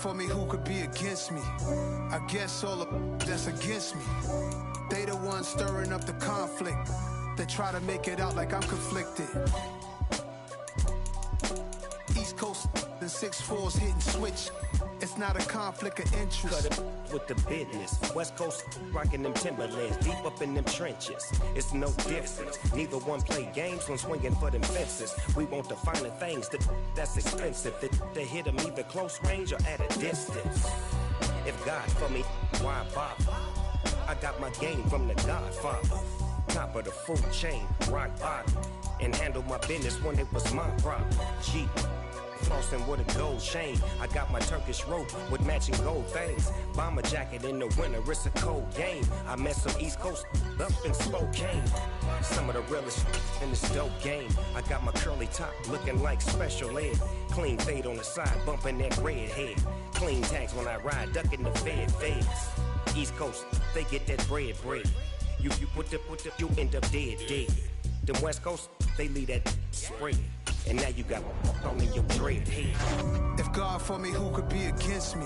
for me, who could be against me? I guess all the that's against me. They the ones stirring up the conflict. They try to make it out like I'm conflicted. East Coast and 6'4's hitting switch. It's not a conflict of interest. Cut it with the business. West Coast rocking them Timberlands, deep up in them trenches. It's no difference. Neither one play games when swinging for them fences. We want the finer things that's expensive. They hit them either close range or at a distance. If God for me, why bother? I got my game from the Godfather. Top of the food chain, rock bottom. And handle my business when it was my problem. Jeep. Flossing with a gold chain. I got my Turkish rope with matching gold things. Bomber jacket in the winter, it's a cold game. I met some East Coast up in Spokane. Some of the realest in this dope game. I got my curly top looking like special ed. Clean fade on the side, bumping that red head. Clean tags when I ride, ducking the feds. East Coast, they get that bread. You put the, you end up dead. Them West Coast, they leave that spread. And now you got on in your dread head. If God for me, who could be against me?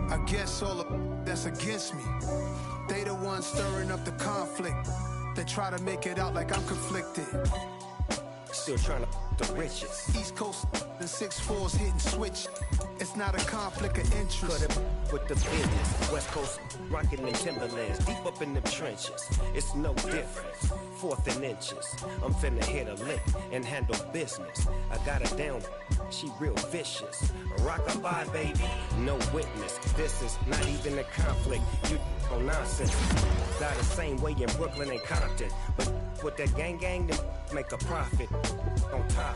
I guess all the that's against me. They the ones stirring up the conflict. They try to make it out like I'm conflicted. Still trying to the riches. East Coast and 6'4's hitting switch. It's not a conflict of interest. Cut it with the business. West Coast rocking them Timberlands, deep up in them trenches. It's no difference. 4th and inches. I'm finna hit a lick and handle business. I got her down, she real vicious. Rockabye, baby, no witness. This is not even a conflict. You on nonsense. Die the same way in Brooklyn and Compton. But with that gang, then make a profit. On top,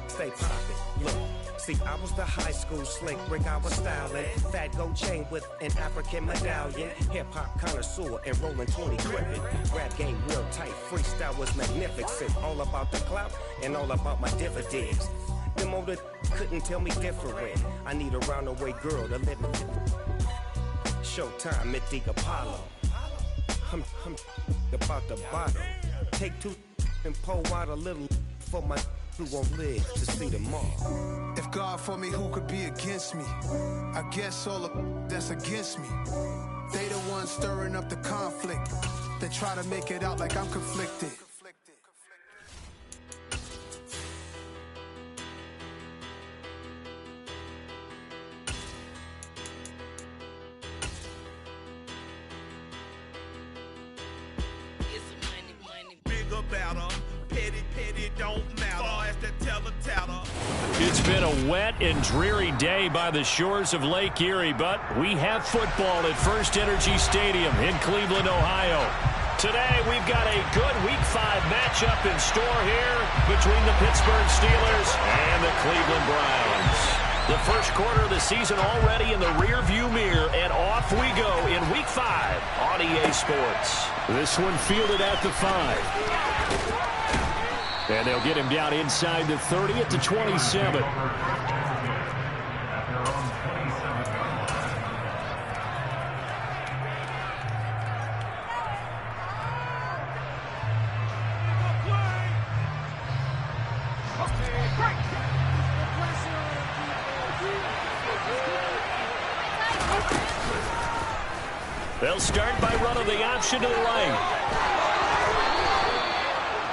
stay poppin'. Look. See, I was the high school slick Rick, I was styling. Fat gold chain with an African medallion. Hip-hop connoisseur and rolling 20 gripping. Rap game real tight, freestyle was magnificent. All about the clout and all about my dividends. Them older couldn't tell me different. I need a roundaway girl to live in. Showtime at the Apollo. I'm about the bottle. Take 2 and pour out a little for my who won't live to see tomorrow. If God for me, who could be against me? I guess all the that's against me. They the ones stirring up the conflict. They try to make it out like I'm conflicted. It's been a wet and dreary day by the shores of Lake Erie, but we have football at First Energy Stadium in Cleveland, Ohio. Today, we've got a good Week 5 matchup in store here between the Pittsburgh Steelers and the Cleveland Browns. The first quarter of the season already in the rearview mirror, and off we go in Week 5 on EA Sports. This one fielded at the 5. And they'll get him down inside the 30 at the 27. They'll start by running the option to the right.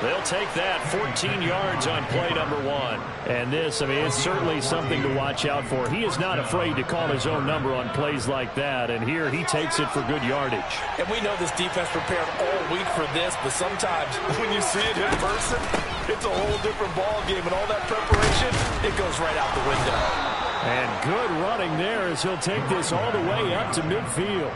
They'll take that 14 yards on play number 1. And this, I mean, it's certainly something to watch out for. He is not afraid to call his own number on plays like that. And here he takes it for good yardage. And we know this defense prepared all week for this, but sometimes when you see it in person, it's a whole different ball game. And all that preparation, it goes right out the window. And good running there as he'll take this all the way up to midfield.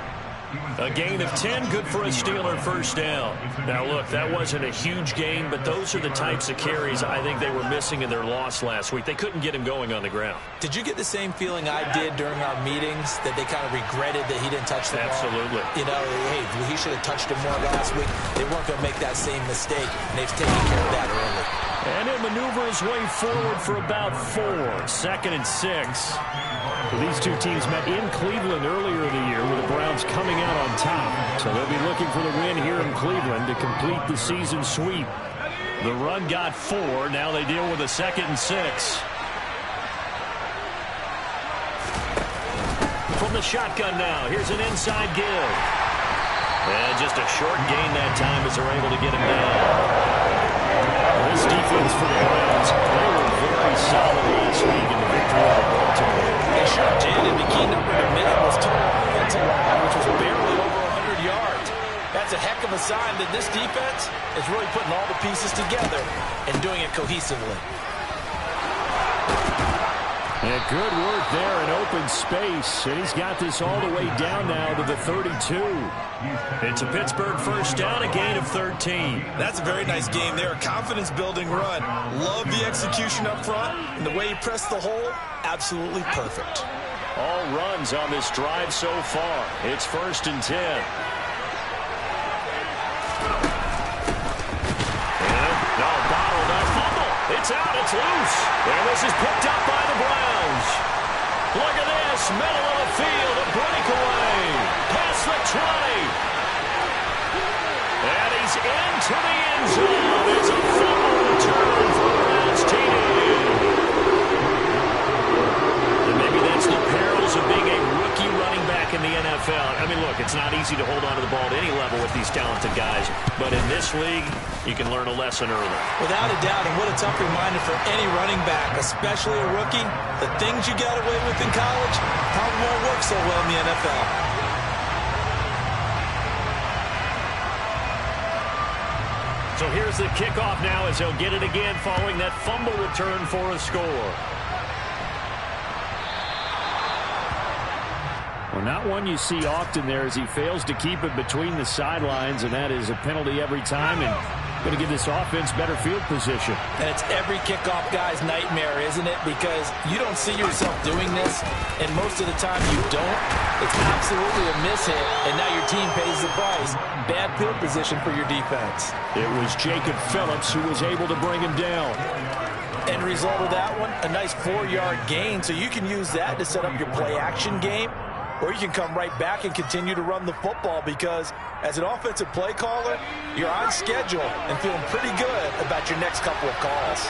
A gain of 10, good for a Steeler first down. Now, look, that wasn't a huge gain, but those are the types of carries I think they were missing in their loss last week. They couldn't get him going on the ground. Did you get the same feeling I did during our meetings, that they kind of regretted that he didn't touch the ball? Absolutely. You know, hey, he should have touched him more last week. They weren't going to make that same mistake, and they've taken care of that early. And he'll maneuver his way forward for about 4. 2nd and 6. These two teams met in Cleveland earlier in the year with the Browns coming out on top. So they'll be looking for the win here in Cleveland to complete the season sweep. The run got 4. Now they deal with a 2nd and 6. From the shotgun now, here's an inside give. And just a short gain that time as they're able to get him down. This defense for the Browns, they were very solid last week in the victory over Baltimore. They sure did, and the key number to admit was total offensive line, which was barely over 100 yards. That's a heck of a sign that this defense is really putting all the pieces together and doing it cohesively. And good work there in open space. And he's got this all the way down now to the 32. It's a Pittsburgh first down, a gain of 13. That's a very nice game there. A confidence-building run. Love the execution up front. And the way he pressed the hole, absolutely perfect. All runs on this drive so far. It's 1st and 10. It's out, it's loose. And this is picked up by the Browns. Look at this, middle of the field, a breakaway. Past the 20. And he's into the end zone. It's a fumble return for the Browns TD. And maybe that's the perils of being a rookie running back in the NFL. I mean, look, it's not easy to hold on to the ball at any level with these talented guys. But in this league, you can learn a lesson early. Without a doubt, and what a tough reminder for any running back, especially a rookie. The things you got away with in college probably won't work so well in the NFL. So here's the kickoff now as he'll get it again following that fumble return for a score. Well, not one you see often there as he fails to keep it between the sidelines, and that is a penalty every time, and going to give this offense better field position. And it's every kickoff guy's nightmare, isn't it? Because you don't see yourself doing this, and most of the time you don't. It's absolutely a mishit, and now your team pays the price. Bad field position for your defense. It was Jacob Phillips who was able to bring him down. End result of that one, a nice 4-yard gain, so you can use that to set up your play-action game. Or you can come right back and continue to run the football because as an offensive play caller, you're on schedule and feeling pretty good about your next couple of calls.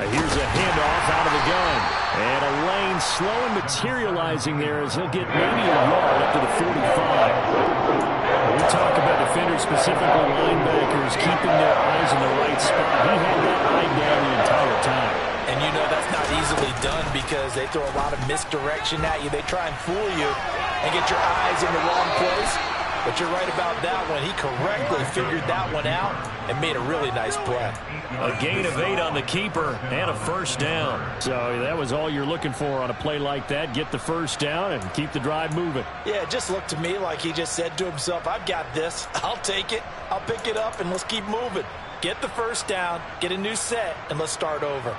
Here's a handoff out of the gun. And a lane slow and materializing there as he'll get maybe a yard up to the 45. We talk about defenders, specifically linebackers, keeping their eyes in the right spot. He had that eye down the entire time. And you know that's not easily done because they throw a lot of misdirection at you. They try and fool you and get your eyes in the wrong place. But you're right about that one. He correctly figured that one out and made a really nice play. A gain of 8 on the keeper and a first down. So that was all you're looking for on a play like that. Get the first down and keep the drive moving. Yeah, it just looked to me like he just said to himself, I've got this. I'll take it. I'll pick it up, and let's keep moving. Get the first down, get a new set, and let's start over.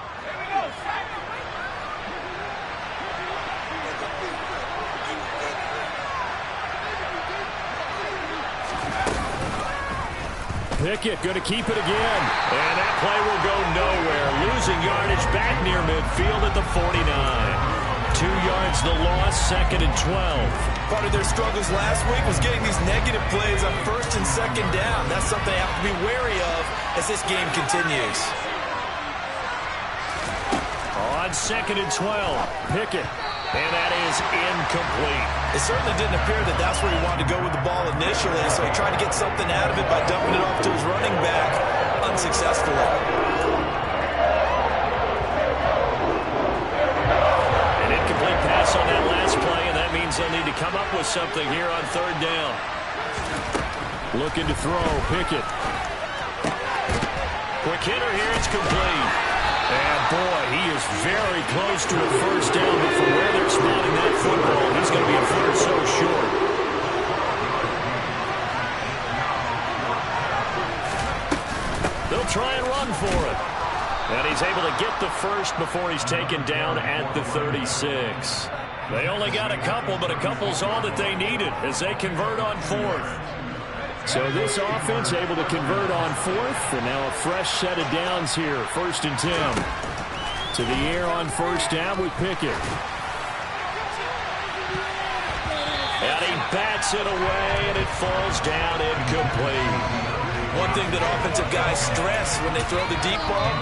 Pickett going to keep it again. And that play will go nowhere. Losing yardage back near midfield at the 49. 2 yards the loss, 2nd and 12. Part of their struggles last week was getting these negative plays on 1st and 2nd down. That's something they have to be wary of as this game continues. On 2nd and 12, Pickett. And that is incomplete. It certainly didn't appear that that's where he wanted to go with the ball initially, so he tried to get something out of it by dumping it off to his running back unsuccessfully. An incomplete pass on that last play, and that means they'll need to come up with something here on 3rd down. Looking to throw, Pickett. Quick hitter here, it's complete. And boy, he is very close to a first down, but from where they're spotting that football, he's going to be a foot or so short. They'll try and run for it. And he's able to get the first before he's taken down at the 36. They only got a couple, but a couple's all that they needed as they convert on 4th. So this offense able to convert on 4th, and now a fresh set of downs here. 1st and 10. To the air on 1st down with Pickett. And he bats it away, and it falls down incomplete. One thing that offensive guys stress when they throw the deep ball,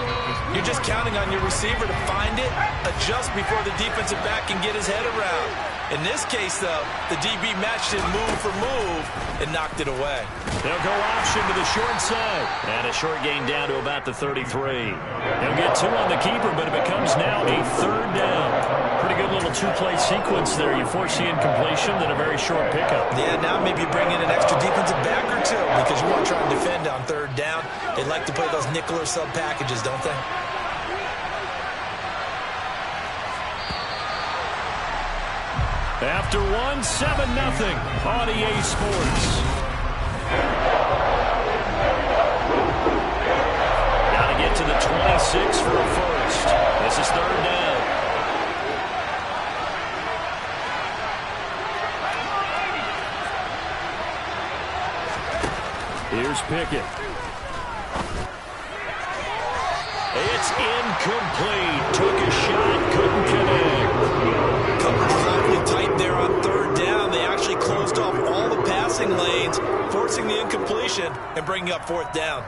you're just counting on your receiver to find it, adjust before the defensive back can get his head around. In this case, though, the DB matched it move for move and knocked it away. They'll go option to the short side. And a short gain down to about the 33. They'll get 2 on the keeper, but it becomes now a 3rd down. Pretty good little 2-play sequence there. You foresee incompletion, then a very short pickup. Yeah, now maybe bring in an extra defensive back or 2 because you want to try and defend on 3rd down. They like to play those nickel or sub packages, don't they? After 1, 7-0 on EA Sports. Got to get to the 26 for a first. This is 3rd down. Here's Pickett. It's incomplete. Took a shot, couldn't connect. Coverage awfully tight there on 3rd down. They actually closed off all the passing lanes, forcing the incompletion and bringing up 4th down.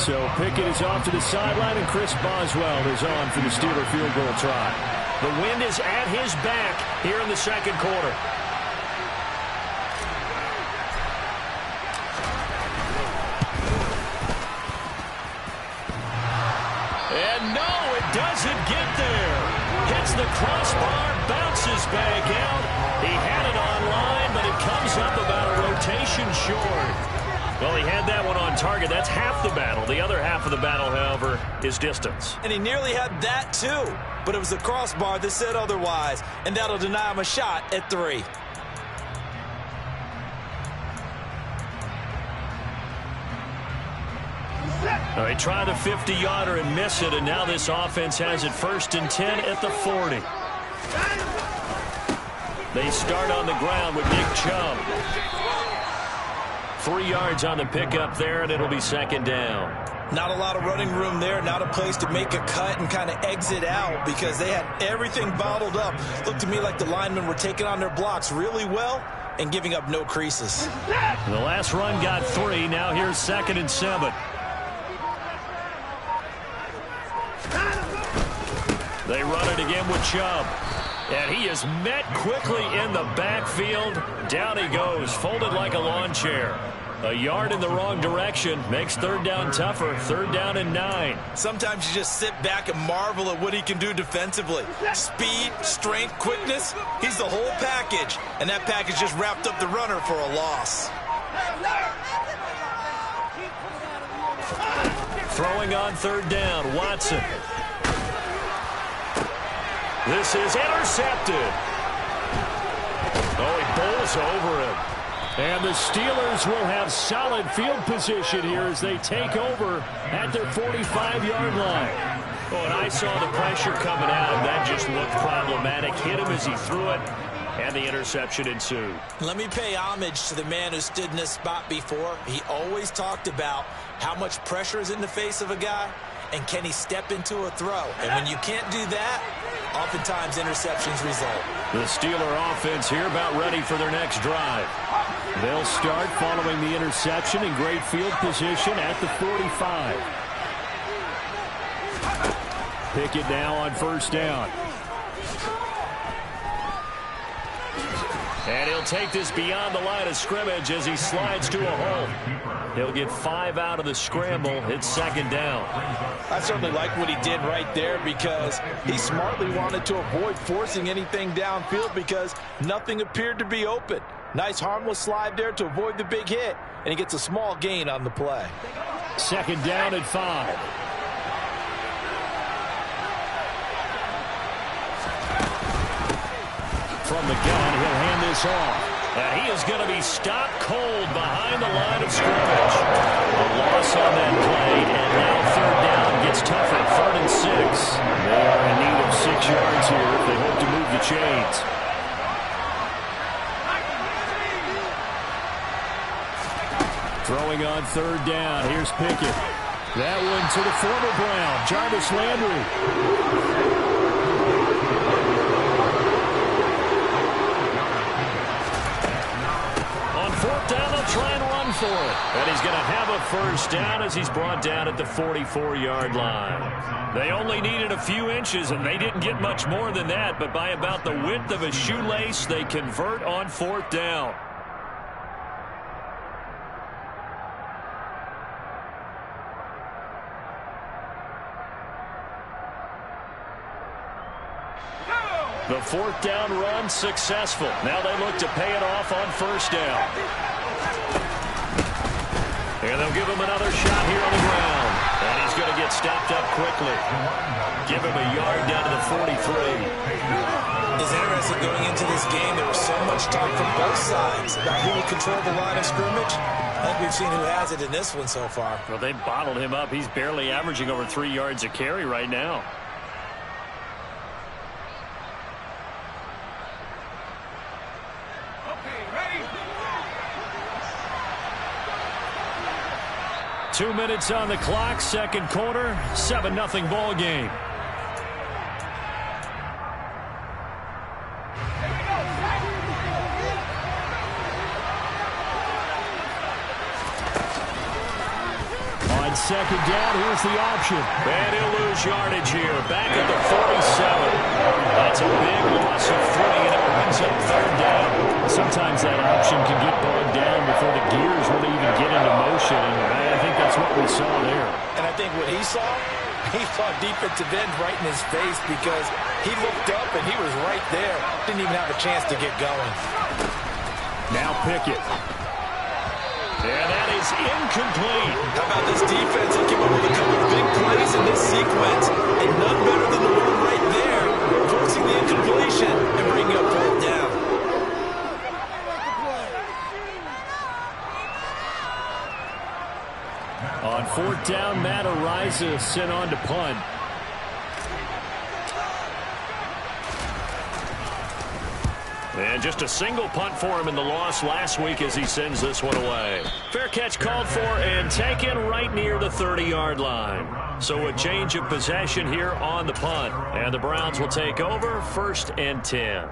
So Pickett is off to the sideline, and Chris Boswell is on for the Steeler field goal try. The wind is at his back here in the 2nd quarter. And no, it doesn't get there. Hits the crossbar, bounces back out. He had it online, but it comes up about a rotation short. Well, he had that one on target. That's half the battle. The other half of the battle, however, is distance. And he nearly had that, too. But it was the crossbar that said otherwise, and that'll deny him a shot at 3. They try the 50-yarder and miss it, and now this offense has it 1st and 10 at the 40. They start on the ground with Nick Chubb. 3 yards on the pickup there, and it'll be 2nd down. Not a lot of running room there, not a place to make a cut and kind of exit out because they had everything bottled up. Looked to me like the linemen were taking on their blocks really well and giving up no creases. The last run got 3. Now here's 2nd and 7. They run it again with Chubb. And he is met quickly in the backfield. Down he goes, folded like a lawn chair. A yard in the wrong direction makes 3rd down tougher. 3rd down and 9. Sometimes you just sit back and marvel at what he can do defensively. Speed, strength, quickness. He's the whole package. And that package just wrapped up the runner for a loss. Throwing on 3rd down, Watson. This is intercepted. Oh, he bowls over him. And the Steelers will have solid field position here as they take over at their 45-yard line. Oh, and I saw the pressure coming at him. That just looked problematic. Hit him as he threw it, and the interception ensued. Let me pay homage to the man who stood in this spot before. He always talked about how much pressure is in the face of a guy, and can he step into a throw. And when you can't do that, oftentimes interceptions result. The Steeler offense here about ready for their next drive. They'll start following the interception in great field position at the 45. Pickett now on 1st down. And he'll take this beyond the line of scrimmage as he slides to a hole. He'll get 5 out of the scramble. It's 2nd down. I certainly like what he did right there because he smartly wanted to avoid forcing anything downfield because nothing appeared to be open. Nice harmless slide there to avoid the big hit, and he gets a small gain on the play. 2nd down at 5. From the gun, he'll hand this off. And he is going to be stopped cold behind the line of scrimmage. A loss on that play, and now 3rd down gets tougher. 3rd and 6. They are in need of 6 yards here if they hope to move the chains. Throwing on 3rd down. Here's Pickett. That one to the former Brown, Jarvis Landry. And he's going to have a first down as he's brought down at the 44-yard line. They only needed a few inches, and they didn't get much more than that. But by about the width of a shoelace, they convert on 4th down. The 4th down run successful. Now they look to pay it off on 1st down. And they'll give him another shot here on the ground. And he's going to get stopped up quickly. Give him a yard down to the 43. It's interesting going into this game. There was so much talk from both sides about who would control the line of scrimmage. I think we've seen who has it in this one so far. Well, they bottled him up. He's barely averaging over 3 yards a carry right now. Okay, ready? 2 minutes on the clock, second quarter, 7-0 ball game. On second down, here's the option. And he'll lose yardage here, back at the 47. That's a big loss of 3, and it brings up 3rd down. Sometimes that option can get bogged down before the gears really even get into motion, and I think that's what we saw there. And I think what he saw defensive end right in his face because he looked up and he was right there. Didn't even have a chance to get going. Now Pickett. And that is incomplete. How about this defense? They came up with a couple of big plays in this sequence, and none better than the one right there, forcing the incompletion and bringing up 4th down. On 4th down, Matt Araiza sent on to punt. And just a single punt for him in the loss last week as he sends this one away. Fair catch called for and taken right near the 30-yard line. So a change of possession here on the punt. And the Browns will take over 1st and 10.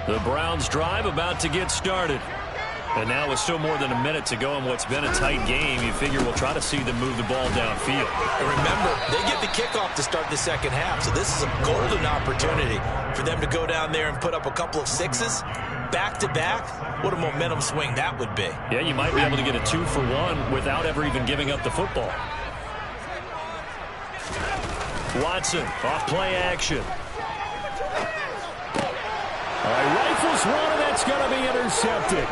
The Browns drive about to get started. And now with still more than a minute to go in what's been a tight game, you figure we'll try to see them move the ball downfield. And remember, they get the kickoff to start the second half, so this is a golden opportunity for them to go down there and put up a couple of 6s back-to-back. What a momentum swing that would be. Yeah, you might be able to get a 2-for-1 without ever even giving up the football. Watson, off play action. All right, rifles one, and that's going to be intercepted.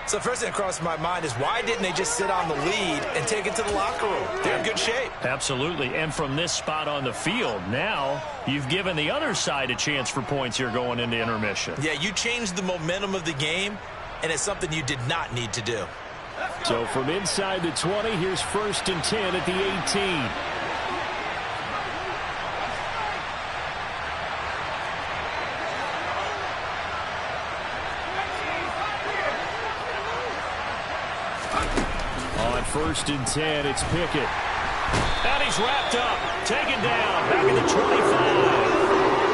So first thing that crossed my mind is why didn't they just sit on the lead and take it to the locker room? They're in good shape. Absolutely, and from this spot on the field, now you've given the other side a chance for points here going into intermission. Yeah, you changed the momentum of the game, and it's something you did not need to do. So from inside the 20, here's 1st and 10 at the 18. On 1st and 10, it's Pickett. And he's wrapped up, taken down, back at the 25.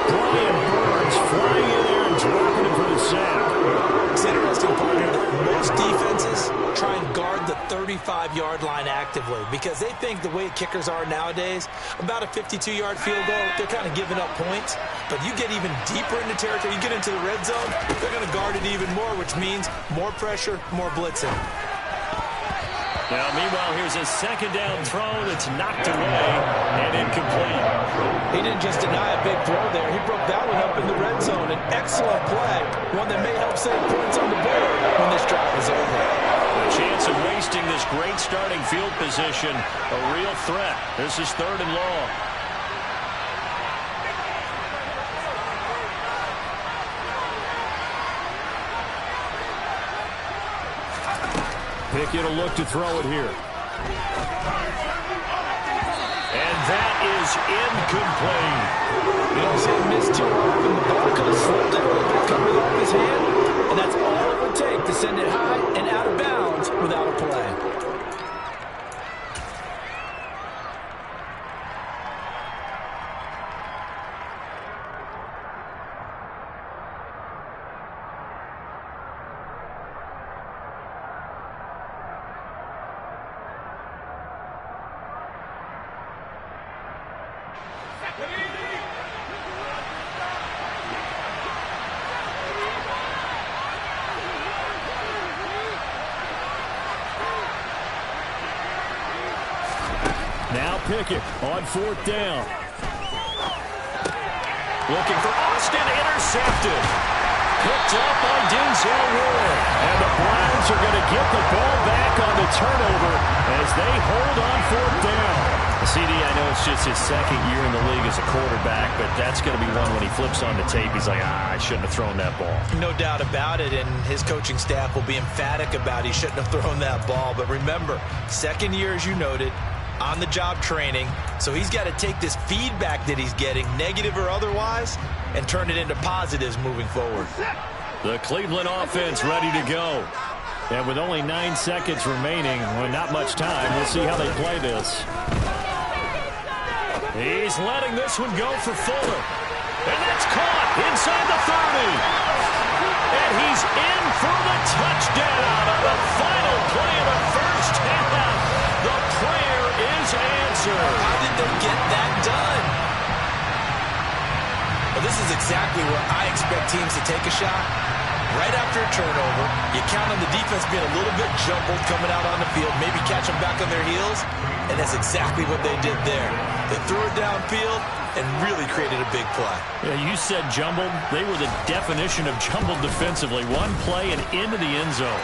Brian Burns flying in there and dropping him for the sack. It's interesting, partner, that most defenses try and guard the 35-yard line actively because they think the way kickers are nowadays, about a 52-yard field goal, they're kind of giving up points. But you get even deeper into territory, you get into the red zone, they're going to guard it even more, which means more pressure, more blitzing. Now, meanwhile, here's a second down throw that's knocked away and incomplete. He didn't just deny a big throw there. He broke that one up in the red zone. An excellent play, one that may help save points on the board when this drive is over. The chance of wasting this great starting field position, a real threat. This is 3rd and long. Pickett will look to throw it here. And that is incomplete. You don't see him miss too often. The ball could have slipped a little bit coming off his hand, and that's all it would take to send it high and out of bounds without a play. Now Pickett on 4th down. Looking for Austin, intercepted. Picked up by Denzel Ward. And the Browns are going to get the ball back on the turnover as they hold on 4th down. CD, I know it's just his second year in the league as a quarterback, but that's going to be one when he flips on the tape, he's like, I shouldn't have thrown that ball. No doubt about it, and his coaching staff will be emphatic about he shouldn't have thrown that ball. But remember, second year, as you noted, on-the-job training, so he's got to take this feedback that he's getting, negative or otherwise, and turn it into positives moving forward. The Cleveland offense ready to go. And with only 9 seconds remaining, well, not much time, we'll see how they play this. He's letting this one go for Fuller. And that's caught inside the 30. And he's in for the touchdown on the final play of the first half. The prayer is answered. How did they get that done? Well, this is exactly where I expect teams to take a shot. Right after a turnover, you count on the defense being a little bit jumbled coming out on the field, maybe catch them back on their heels, and that's exactly what they did there. They threw it downfield and really created a big play. Yeah, you said jumbled. They were the definition of jumbled defensively. One play and into the end zone.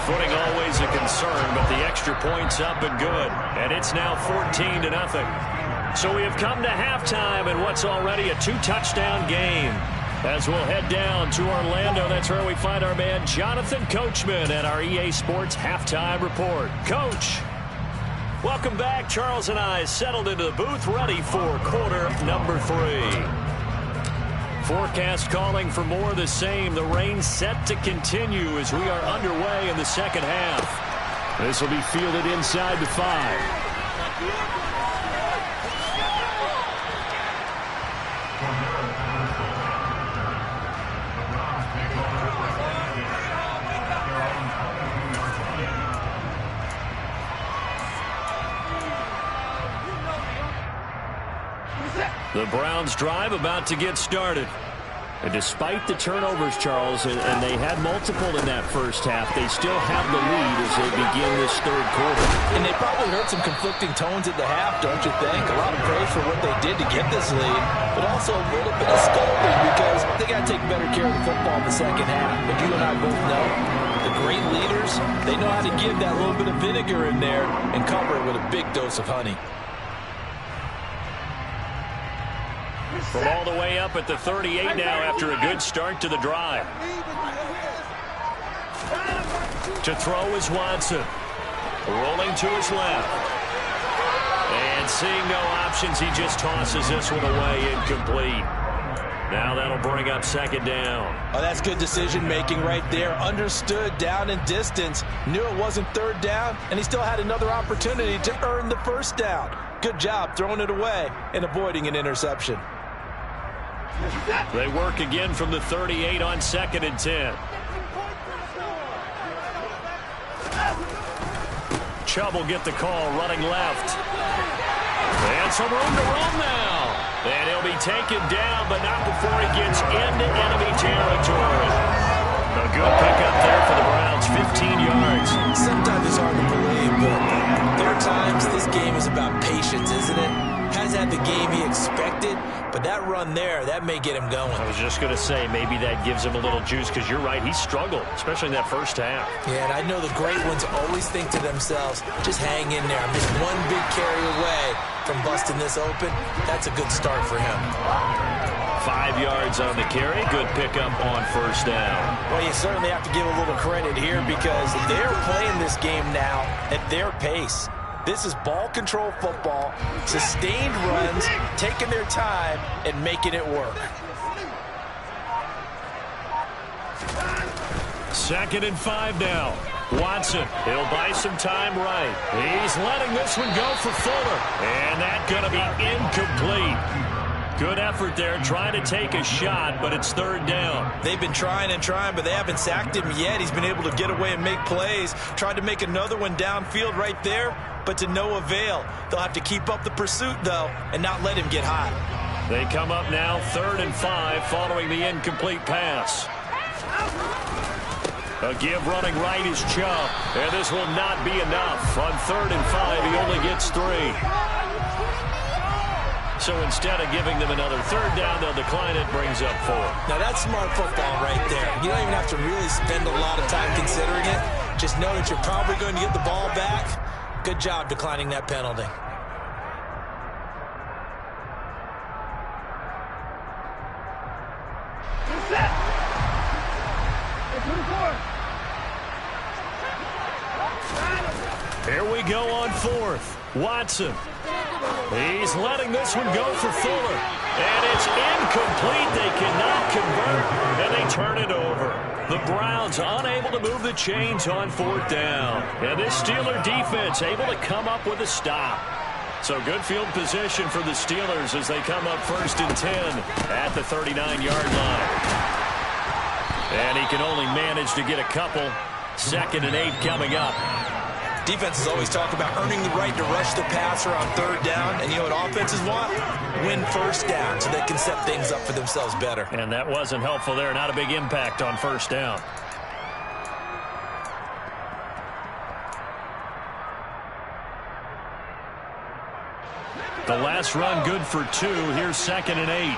Footing always a concern, but the extra point's up and good. And it's now 14-0. So we have come to halftime in what's already a 2-touchdown game. As we'll head down to Orlando, that's where we find our man Jonathan Coachman at our EA Sports Halftime Report. Coach, welcome back. Charles and I settled into the booth, ready for quarter number 3. Forecast calling for more of the same. The rain set to continue as we are underway in the second half. This will be fielded inside the 5. The Browns drive about to get started. And despite the turnovers, Charles, and they had multiple in that first half, they still have the lead as they begin this third quarter. And they probably heard some conflicting tones at the half, don't you think? A lot of praise for what they did to get this lead, but also a little bit of scolding because they got to take better care of the football in the second half. But you and I both know the great leaders, they know how to give that little bit of vinegar in there and cover it with a big dose of honey. From all the way up at the 38 now after a good start to the drive. To throw is Watson. Rolling to his left. And seeing no options, he just tosses this one away, incomplete. Now that'll bring up second down. Oh, that's good decision-making right there. Understood down and distance. Knew it wasn't third down, and he still had another opportunity to earn the first down. Good job throwing it away and avoiding an interception. They work again from the 38 on 2nd and 10. Chubb will get the call running left. And some room to run now. And he'll be taken down, but not before he gets into enemy territory. A good pickup there for the Browns, 15 yards. Sometimes it's hard to believe, but there are times this game is about patience, isn't it? Hasn't had the game he expected, but that run there, that may get him going. I was just going to say, maybe that gives him a little juice, because you're right, he struggled, especially in that first half. Yeah, and I know the great ones always think to themselves, just hang in there. I'm just one big carry away from busting this open. That's a good start for him. 5 yards on the carry. Good pickup on first down. Well, you certainly have to give a little credit here because they're playing this game now at their pace. This is ball control football, sustained runs, taking their time, and making it work. 2nd and 5 now. Watson, he'll buy some time right. He's letting this one go for Fuller. And that's going to be incomplete. Good effort there, trying to take a shot, but it's 3rd down. They've been trying and trying, but they haven't sacked him yet. He's been able to get away and make plays. Tried to make another one downfield right there, but to no avail. They'll have to keep up the pursuit, though, and not let him get hot. They come up now 3rd and 5 following the incomplete pass. A give running right is Chubb, and this will not be enough. On 3rd and 5, he only gets 3. So instead of giving them another 3rd down, they'll decline it, brings up 4. Now that's smart football right there. You don't even have to really spend a lot of time considering it. Just know that you're probably going to get the ball back. Good job declining that penalty. Here we go on 4th. Watson. He's letting this one go for Fuller. And it's incomplete. They cannot convert, and they turn it over. The Browns unable to move the chains on 4th down. And this Steeler defense able to come up with a stop. So good field position for the Steelers as they come up 1st and 10 at the 39-yard line. And he can only manage to get a couple. 2nd and 8 coming up. Defenses always talk about earning the right to rush the passer on 3rd down. And you know what offenses want? Win 1st down so they can set things up for themselves better. And that wasn't helpful there. Not a big impact on 1st down. The last run good for 2. Here's 2nd and 8.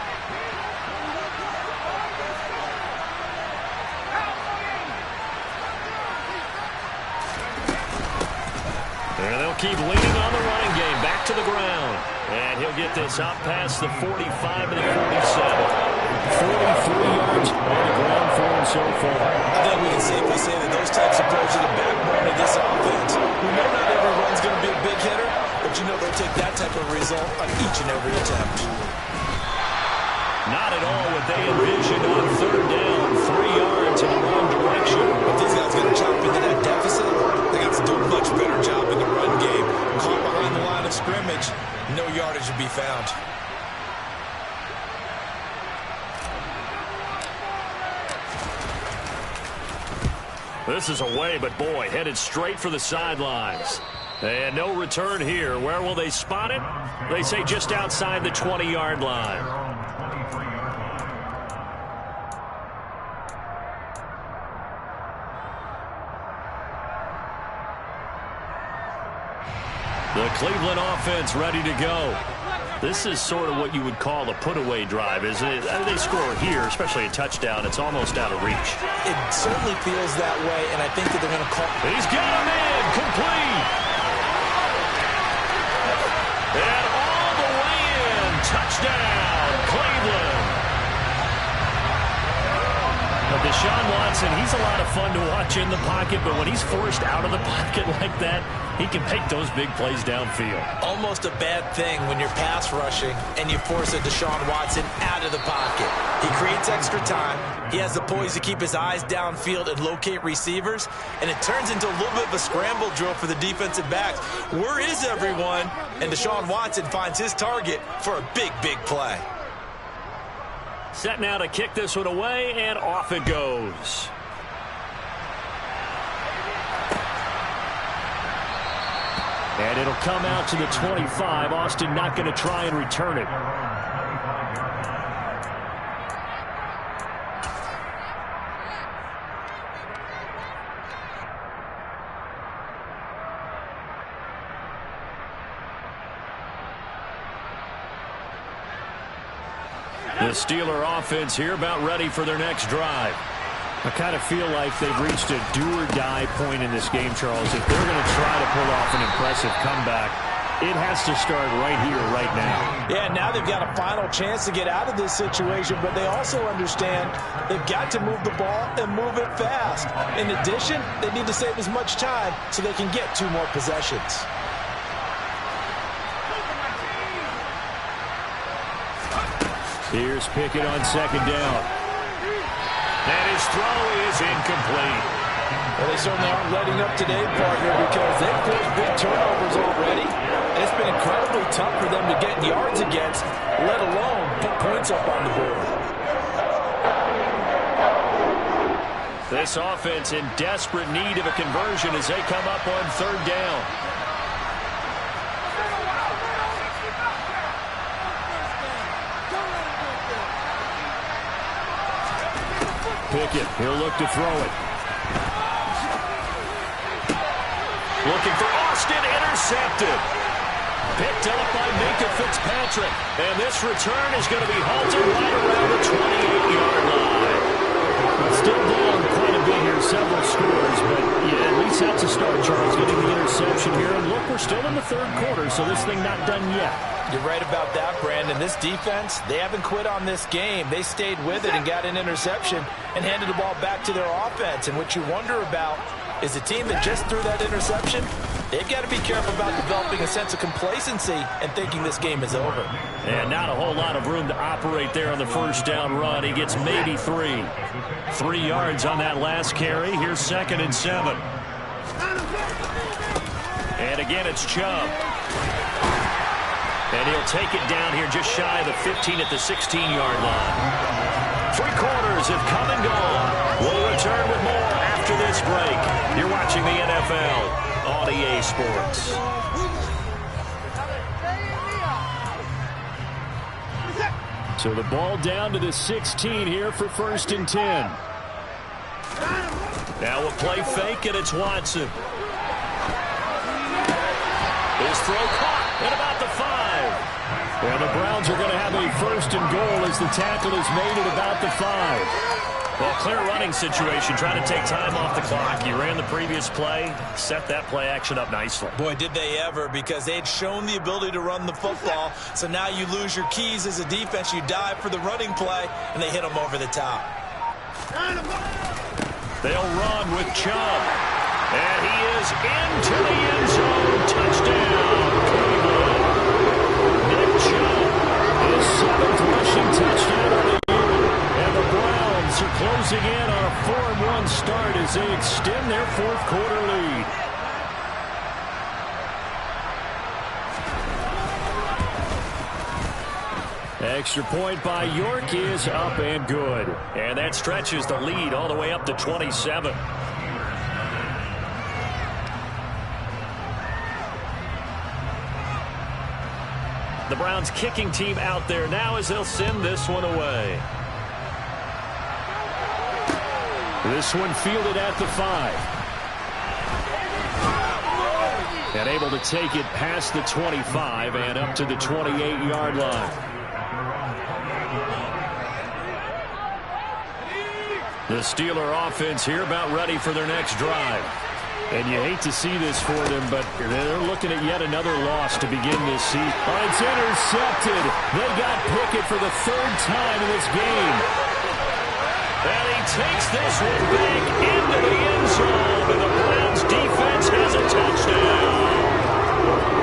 And they'll keep leaning on the running game. Back to the ground. And he'll get this up past the 45 to the 47. 43 yards on the ground for him so far. I think we can safely say that those types of plays are the backbone of this offense. We know not every run's going to be a big hitter, but you know they'll take that type of result on each and every attempt. Not at all what they envisioned on 3rd down. 3 yards in the wrong direction. If these guys going to chop into that deficit, they got to do a much better job in the run game. Caught behind the line of scrimmage, no yardage to be found. This is away, but boy, headed straight for the sidelines. And no return here. Where will they spot it? They say just outside the 20-yard line. The Cleveland offense ready to go. This is sort of what you would call a put-away drive, isn't it? They score here, especially a touchdown. It's almost out of reach. It certainly feels that way, and I think that they're going to call. He's got him in, complete. And all the way in, touchdown, Cleveland. But Deshaun Watson, he's a lot of fun to watch in the pocket, but when he's forced out of the pocket like that, he can make those big plays downfield. Almost a bad thing when you're pass rushing and you force a Deshaun Watson out of the pocket. He creates extra time. He has the poise to keep his eyes downfield and locate receivers, and it turns into a little bit of a scramble drill for the defensive backs. Where is everyone? And Deshaun Watson finds his target for a big, big play. Set now to kick this one away, and off it goes. And it'll come out to the 25. Austin not going to try and return it. The Steeler offense here about ready for their next drive. I kind of feel like they've reached a do-or-die point in this game, Charles. If they're going to try to pull off an impressive comeback, it has to start right here, right now. Yeah, now they've got a final chance to get out of this situation, but they also understand they've got to move the ball and move it fast. In addition, they need to save as much time so they can get 2 more possessions. Here's Pickett on second down. And his throw is incomplete. Well, they certainly aren't letting up today, partner, because they've forced big turnovers already. And it's been incredibly tough for them to get yards against, let alone put points up on the board. This offense in desperate need of a conversion as they come up on third down. Pickett, he'll look to throw it. Looking for Austin, intercepted. Picked up by Minkah Fitzpatrick. And this return is going to be halted right around the 28-yard line. Still down quite a bit here, several scores, but yeah, at least that's a start, Charles, getting the interception here. And look, we're still in the third quarter, so this thing not done yet. You're right about that, Brandon. This defense, they haven't quit on this game. They stayed with it and got an interception and handed the ball back to their offense. And what you wonder about is the team that just threw that interception, they've got to be careful about developing a sense of complacency and thinking this game is over. And not a whole lot of room to operate there on the first down run. He gets maybe 3. 3 yards on that last carry. Here's 2nd and 7. And again, it's Chubb. And he'll take it down here just shy of the 15 at the 16-yard line. 3 quarters have come and gone. We'll return with more after this break. You're watching the NFL on EA Sports. So the ball down to the 16 here for 1st and 10. Now a play fake, and it's Watson. His throw caught at about the 5. Well, the Browns are going to have a 1st and goal as the tackle is made at about the 5. Well, clear running situation, trying to take time off the clock. You ran the previous play, set that play action up nicely. Boy, did they ever, because they had shown the ability to run the football. So now you lose your keys as a defense. You dive for the running play, and they hit them over the top. They'll run with Chubb. And he is into the end zone. Touchdown, Cleveland. Nick Chubb, his 7th rushing touchdown of the year. And the Browns are closing in on a 4-1 start as they extend their 4th quarter lead. Extra point by York is up and good. And that stretches the lead all the way up to 27. The Browns kicking team out there now as they'll send this one away. This one fielded at the 5. And able to take it past the 25 and up to the 28-yard line. The Steeler offense here about ready for their next drive. And you hate to see this for them, but they're looking at yet another loss to begin this season. Oh, it's intercepted. They got Pickett for the 3rd time in this game. And he takes this one back into the end zone, and the Browns defense has a touchdown.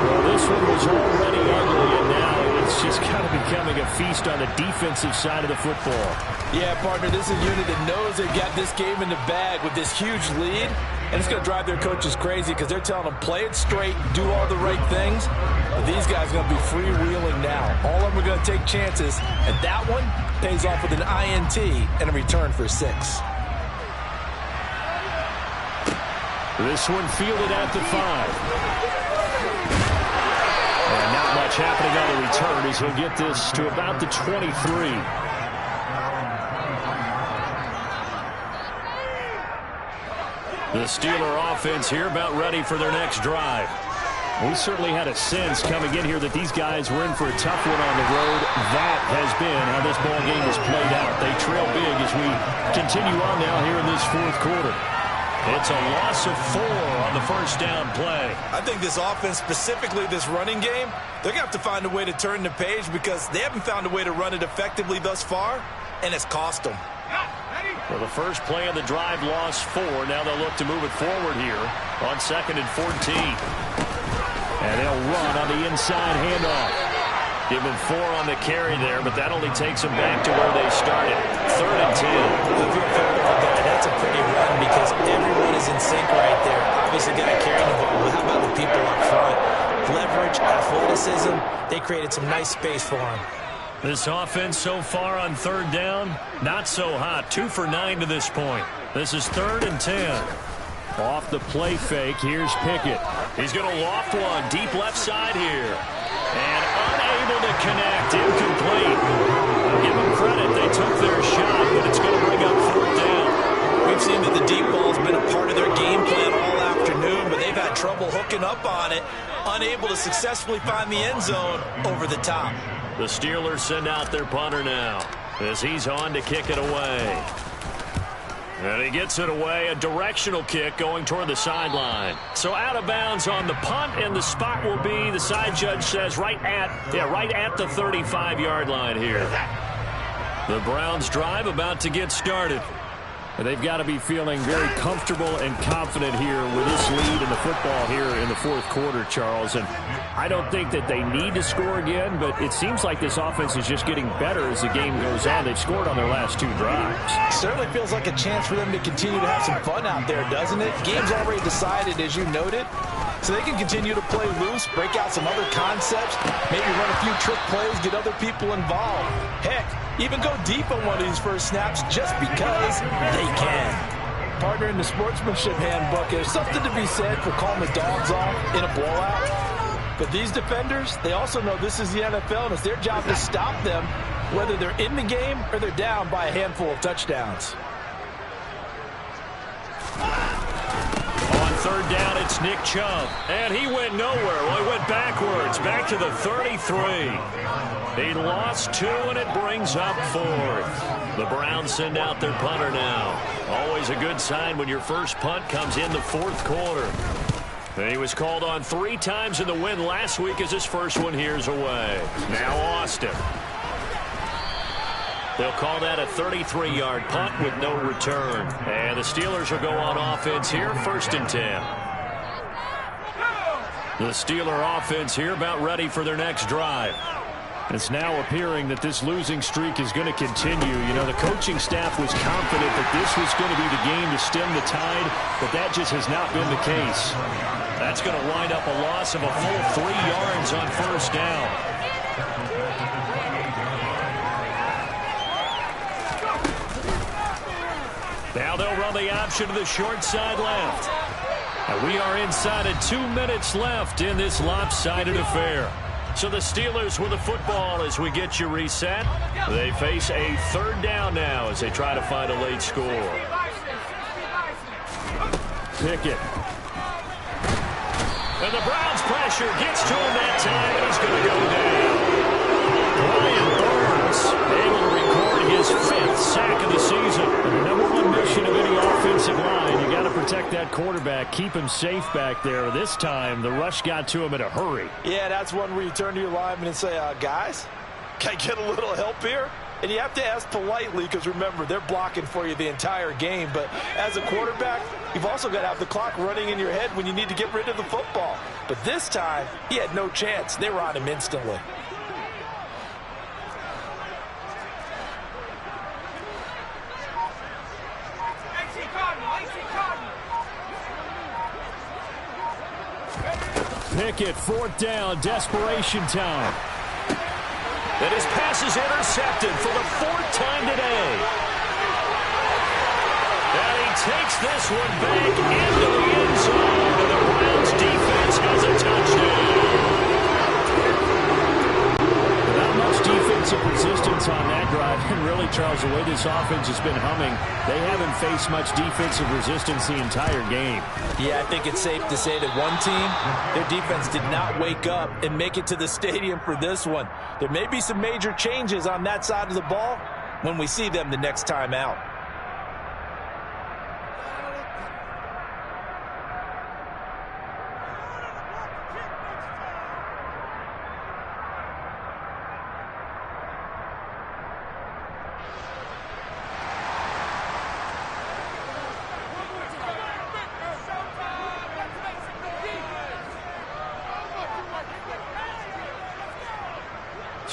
Well, this one was already ugly, and now it's just kind of becoming a feast on the defensive side of the football. Yeah, partner, this is a unit that knows they've got this game in the bag with this huge lead. And it's going to drive their coaches crazy because they're telling them play it straight, do all the right things. But these guys are going to be freewheeling now. All of them are going to take chances. And that one pays off with an INT and a return for 6. This one fielded at the 5. And not much happening on the return as he'll get this to about the 23. The Steeler offense here about ready for their next drive. We certainly had a sense coming in here that these guys were in for a tough one on the road. That has been how this ball game has played out. They trail big as we continue on now here in this 4th quarter. It's a loss of 4 on the first down play. I think this offense, specifically this running game, they're going to have to find a way to turn the page because they haven't found a way to run it effectively thus far, and it's cost them. Well, the first play of the drive lost 4. Now they'll look to move it forward here on 2nd and 14. And they'll run on the inside handoff. Give him 4 on the carry there, but that only takes them back to where they started. 3rd and 10. That's a pretty run because everyone is in sync right there. Obviously, got to carry the ball. How about the people up front? Leverage, athleticism. They created some nice space for him. This offense so far on 3rd down, not so hot. 2 for 9 to this point. This is 3rd and 10. Off the play fake, here's Pickett. He's going to loft one deep left side here. And unable to connect, incomplete. I'll give them credit, they took their shot, but it's going to bring up 4th down. We've seen that the deep ball's been a part of their game plan all afternoon, but they've had trouble hooking up on it, unable to successfully find the end zone over the top. The Steelers send out their punter now as he's on to kick it away. And he gets it away, a directional kick going toward the sideline. So out of bounds on the punt, and the spot will be, the side judge says, right at the 35-yard line here. The Browns drive about to get started. They've got to be feeling very comfortable and confident here with this lead in the football here in the 4th quarter, Charles. And I don't think that they need to score again, but it seems like this offense is just getting better as the game goes on. They've scored on their last 2 drives. Certainly feels like a chance for them to continue to have some fun out there, doesn't it? Game's already decided, as you noted. So they can continue to play loose, break out some other concepts, maybe run a few trick plays, get other people involved. Heck, even go deep on one of these first snaps just because they can. Partner, in the sportsmanship handbook, there's something to be said for calling the dogs off in a blowout. But these defenders, they also know this is the NFL, and it's their job to stop them, whether they're in the game or they're down by a handful of touchdowns. On 3rd down, it's Nick Chubb. And he went nowhere. Well, he went backwards, back to the 33. He lost 2, and it brings up 4th. The Browns send out their punter now. Always a good sign when your first punt comes in the 4th quarter. And he was called on 3 times in the win last week as his first one here's away. Now Austin. They'll call that a 33-yard punt with no return. And the Steelers will go on offense here, 1st and 10. The Steeler offense here about ready for their next drive. It's now appearing that this losing streak is going to continue. You know, the coaching staff was confident that this was going to be the game to stem the tide, but that just has not been the case. That's going to wind up a loss of a full 3 yards on 1st down. Now they'll run the option to the short side left. And we are inside of 2 minutes left in this lopsided affair. So the Steelers with the football as we get you reset. They face a 3rd down now as they try to find a late score. Pickett. And the Browns pressure gets to him that time, and he's going to go down. Brian Burns able to record his 5th sack of the season. And the #1 mission of any offensive line, you got to protect that quarterback, keep him safe back there. This time, the rush got to him in a hurry. Yeah, that's one where you turn to your lineman and say, guys, can I get a little help here? And you have to ask politely because, remember, they're blocking for you the entire game. But as a quarterback, you've also got to have the clock running in your head when you need to get rid of the football. But this time, he had no chance. They were on him instantly. Pickett, 4th down, desperation time. And his pass is intercepted for the 4th time today. And he takes this one back into the end zone, and the Browns defense has a touchdown. Not much defensive resistance on that drive. And really, Charles, the way this offense has been humming, they haven't faced much defensive resistance the entire game. Yeah, I think it's safe to say that one team, their defense did not wake up and make it to the stadium for this one. There may be some major changes on that side of the ball when we see them the next time out.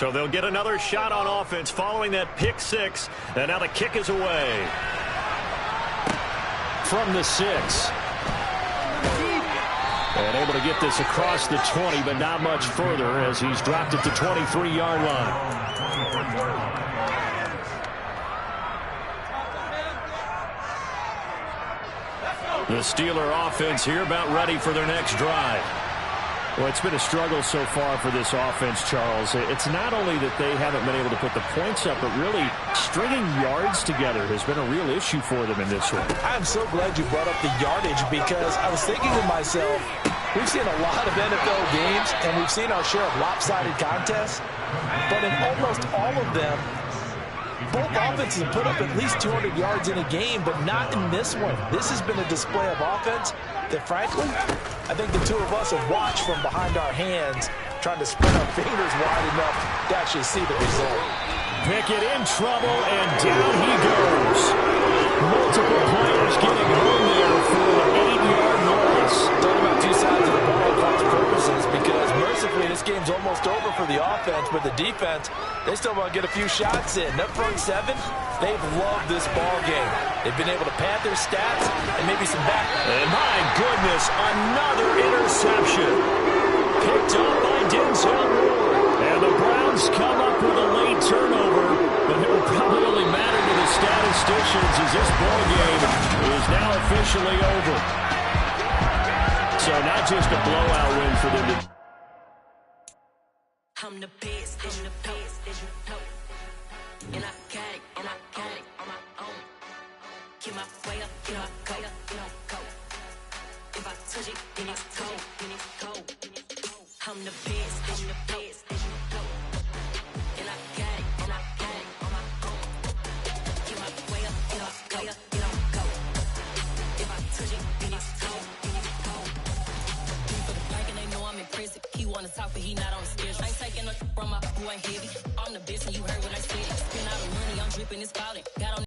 So they'll get another shot on offense following that pick six. And now the kick is away. From the 6. And able to get this across the 20, but not much further as he's dropped it to 23-yard line. The Steeler offense here about ready for their next drive. Well, it's been a struggle so far for this offense, Charles. It's not only that they haven't been able to put the points up, but really stringing yards together has been a real issue for them in this one. I'm so glad you brought up the yardage because I was thinking to myself, we've seen a lot of NFL games, and we've seen our share of lopsided contests, but in almost all of them, both offenses have put up at least 200 yards in a game, but not in this one. This has been a display of offense that, frankly, I think the two of us have watched from behind our hands, trying to spread our fingers wide enough to actually see the result. Pickett in trouble, and down he goes. Multiple players getting home there for an 8-yard loss. Talk about two sides of the ball at cross purposes, because mercifully this game's almost over for the offense, but the defense, they still want to get a few shots in. That front seven, they've loved this ball game. They've been able to pad their stats and maybe some back. And my goodness, another interception. Picked up by Denzel Ward. And the Browns come up with a late turnover, but it will probably only matter to the statisticians as this ball game is now officially over. So not just a blowout win for them to... I'm the best, I'm the best, and I got it, and I got it on my own. Get my way up, get my go, go. If I touch it, then it's cold, I'm the best, I'm the best, and I got it on my own. Get my way up, get my go. If I touch it, then it's cold, For the blank and they know I'm impressive. He wanna talk, but he not on the schedule. I ain't taking no from my who ain't heavy. I'm the best and you heard what I said. Spend all the money, I'm dripping, it's falling.